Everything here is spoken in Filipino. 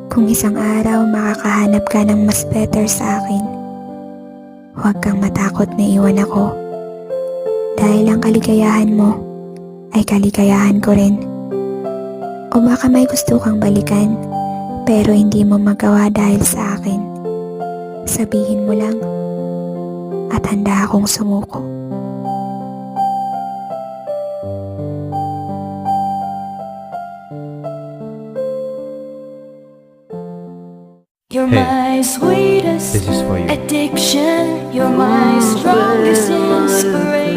Kung isang araw makakahanap ka ng mas better sa akin, huwag kang matakot na iwan ako. Dahil ang kaligayahan mo ay kaligayahan ko rin. O baka may gusto kang balikan, pero hindi mo magawa dahil sa akin. Sabihin mo lang, at handa akong sumuko. You're Hey, my sweetest this is for you. addiction. You're my strongest inspiration.